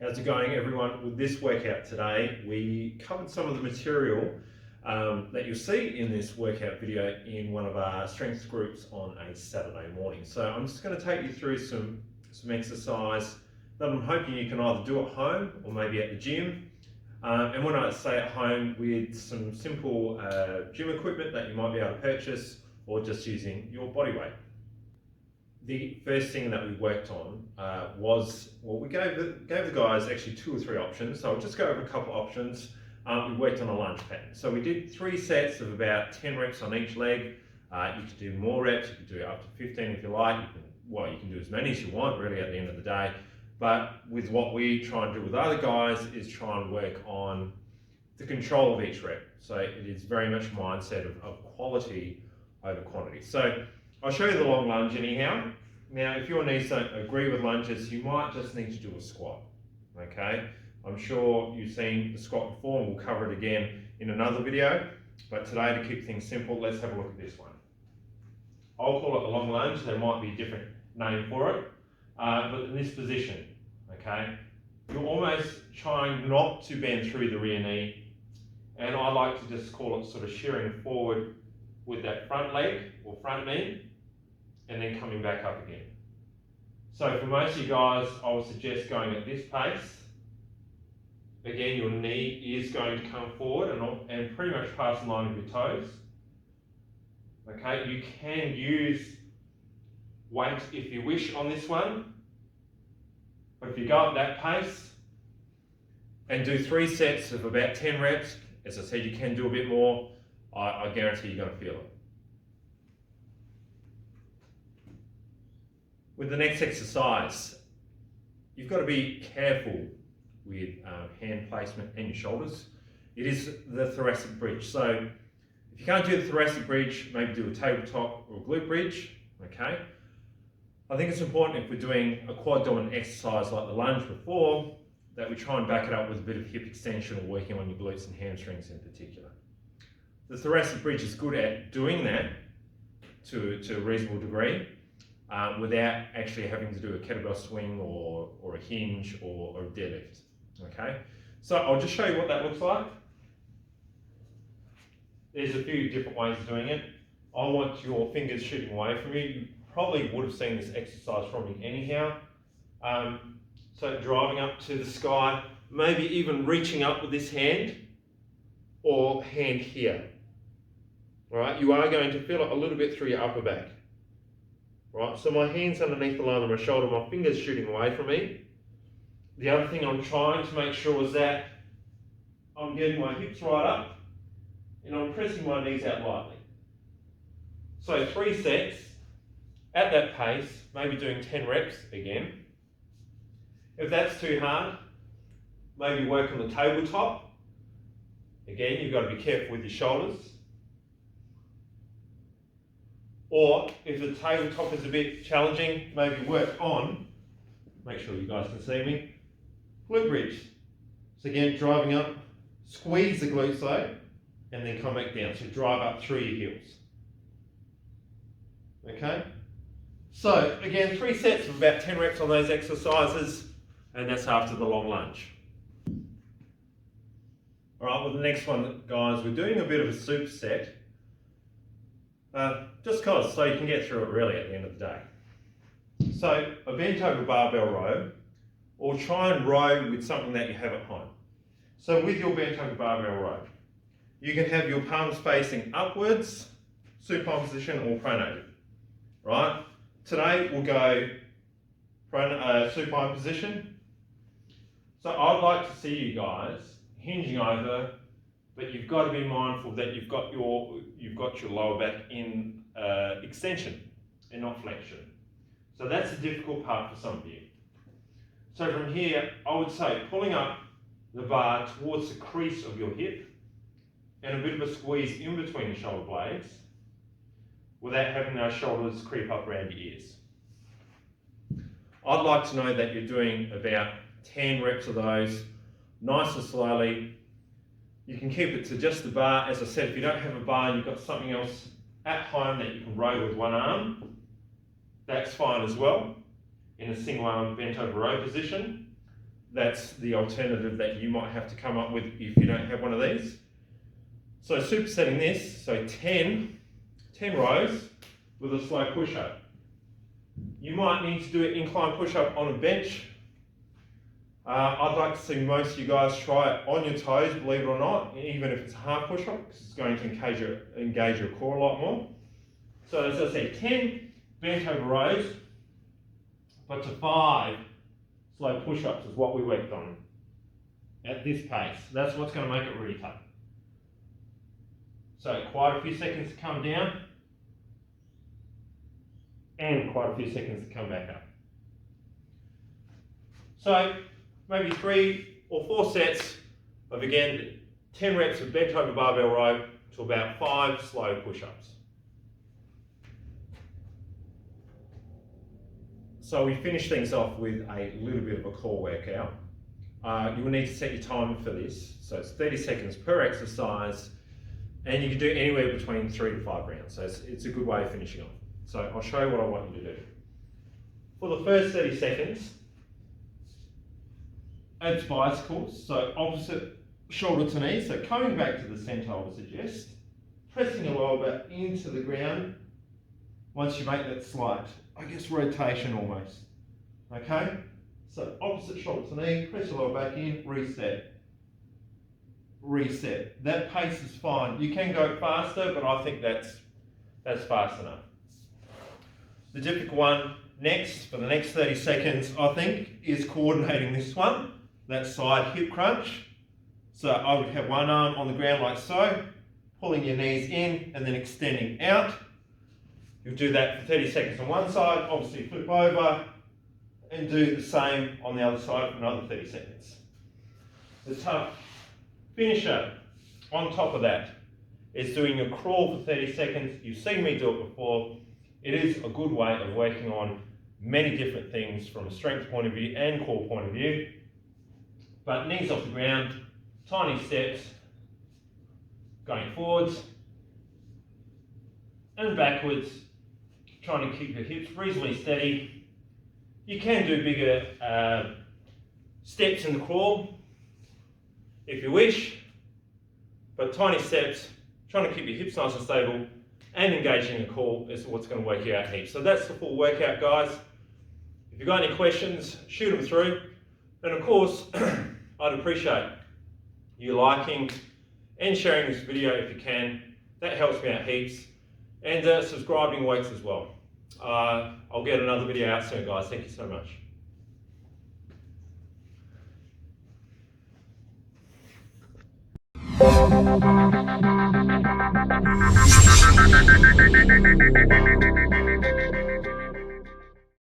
How's it going, everyone? With this workout today, we covered some of the material that you'll see in this workout video in one of our strength groups on a Saturday morning. So I'm just going to take you through some exercise that I'm hoping you can either do at home or maybe at the gym. And when I say at home, with some simple gym equipment that you might be able to purchase or just using your body weight. The first thing that we worked on we gave the guys actually 2 or 3 options. So I'll just go over a couple of options. We worked on a lunge pattern. So we did 3 sets of about 10 reps on each leg. You could do more reps, you could do up to 15 if you like. You can do as many as you want really at the end of the day. But with what we try and do with other guys is try and work on the control of each rep. So it is very much a mindset of quality over quantity. So I'll show you the long lunge anyhow. Now, if your knees don't agree with lunges, you might just need to do a squat, okay? I'm sure you've seen the squat before, and we'll cover it again in another video. But today, to keep things simple, let's have a look at this one. I'll call it the long lunge. There might be a different name for it. But in this position, okay, you're almost trying not to bend through the rear knee. And I like to just call it sort of shearing forward with that front leg or front knee, and then coming back up again. So for most of you guys, I would suggest going at this pace. Again, your knee is going to come forward and pretty much past the line of your toes. Okay, you can use weight if you wish on this one, but if you go at that pace and do 3 sets of about 10 reps, as I said, you can do a bit more. I guarantee you're going to feel it. With the next exercise, you've got to be careful with hand placement and your shoulders. It is the thoracic bridge. So if you can't do the thoracic bridge, maybe do a tabletop or a glute bridge, okay? I think it's important if we're doing a quad dominant exercise like the lunge before, that we try and back it up with a bit of hip extension or working on your glutes and hamstrings in particular. The thoracic bridge is good at doing that to a reasonable degree, without actually having to do a kettlebell swing or a hinge or a deadlift, okay? So I'll just show you what that looks like. There's a few different ways of doing it. I want your fingers shooting away from you. You probably would have seen this exercise from me anyhow. So driving up to the sky, maybe even reaching up with this hand or hand here. All right, you are going to feel it a little bit through your upper back. Right, so my hand's underneath the line of my shoulder, my finger's shooting away from me. The other thing I'm trying to make sure is that I'm getting my hips right up and I'm pressing my knees out lightly. So 3 sets at that pace, maybe doing 10 reps again. If that's too hard, maybe work on the tabletop. Again, you've got to be careful with your shoulders. Or if the tabletop is a bit challenging, maybe work on, make sure you guys can see me, glute bridge. So again, driving up, squeeze the glutes though, and then come back down. So drive up through your heels. Okay? So again, 3 sets of about 10 reps on those exercises, and that's after the long lunge. All right, well the next one, guys, we're doing a bit of a superset. Just cause, so you can get through it really at the end of the day. So a bent over barbell row, or try and row with something that you have at home. So with your bent over barbell row, you can have your palms facing upwards, supine position or pronated, right? Today we'll go supine position. So I'd like to see you guys hinging over, but you've got to be mindful that you've got your lower back in extension and not flexion. So that's the difficult part for some of you. So from here, I would say pulling up the bar towards the crease of your hip and a bit of a squeeze in between the shoulder blades without having those shoulders creep up around your ears. I'd like to know that you're doing about 10 reps of those, nice and slowly. You can keep it to just the bar. As I said, if you don't have a bar and you've got something else at home that you can row with one arm, that's fine as well, in a single arm bent over row position. that's the alternative that you might have to come up with if you don't have one of these. So supersetting this, so 10 rows with a slow push-up. You might need to do an incline push-up on a bench. I'd like to see most of you guys try it on your toes, believe it or not, even if it's a half push-up, because it's going to engage your core a lot more. So as I said, 10 bent over rows, but to 5 slow push-ups is what we worked on at this pace. That's what's going to make it really tough. So quite a few seconds to come down, and quite a few seconds to come back up. So maybe 3 or 4 sets of, again, 10 reps of bent over barbell row to about 5 slow push-ups. So we finish things off with a little bit of a core workout. You will need to set your timer for this. So it's 30 seconds per exercise, and you can do anywhere between 3 to 5 rounds. So it's a good way of finishing off. So I'll show you what I want you to do. For the first 30 seconds, abs bicycles, so opposite shoulder to knee, so coming back to the centre, I would suggest, pressing your lower back into the ground once you make that slight, I guess, rotation almost. Okay? So opposite shoulder to knee, press your lower back in, reset. Reset. That pace is fine. You can go faster, but I think that's fast enough. The difficult one next, for the next 30 seconds, I think, is coordinating this one, that side hip crunch. So I would have one arm on the ground like so, pulling your knees in and then extending out. You'll do that for 30 seconds on one side, obviously flip over, and do the same on the other side for another 30 seconds. The tough finisher on top of that is doing a crawl for 30 seconds. You've seen me do it before. It is a good way of working on many different things from a strength point of view and core point of view. But knees off the ground, tiny steps, going forwards and backwards, trying to keep your hips reasonably steady. You can do bigger steps in the crawl if you wish, but tiny steps, trying to keep your hips nice and stable and engaging the core is what's going to work you out heaps. So that's the full workout, guys. If you've got any questions, shoot them through. And of course, I'd appreciate you liking and sharing this video if you can. That helps me out heaps. And subscribing works as well. I'll get another video out soon, guys. Thank you so much.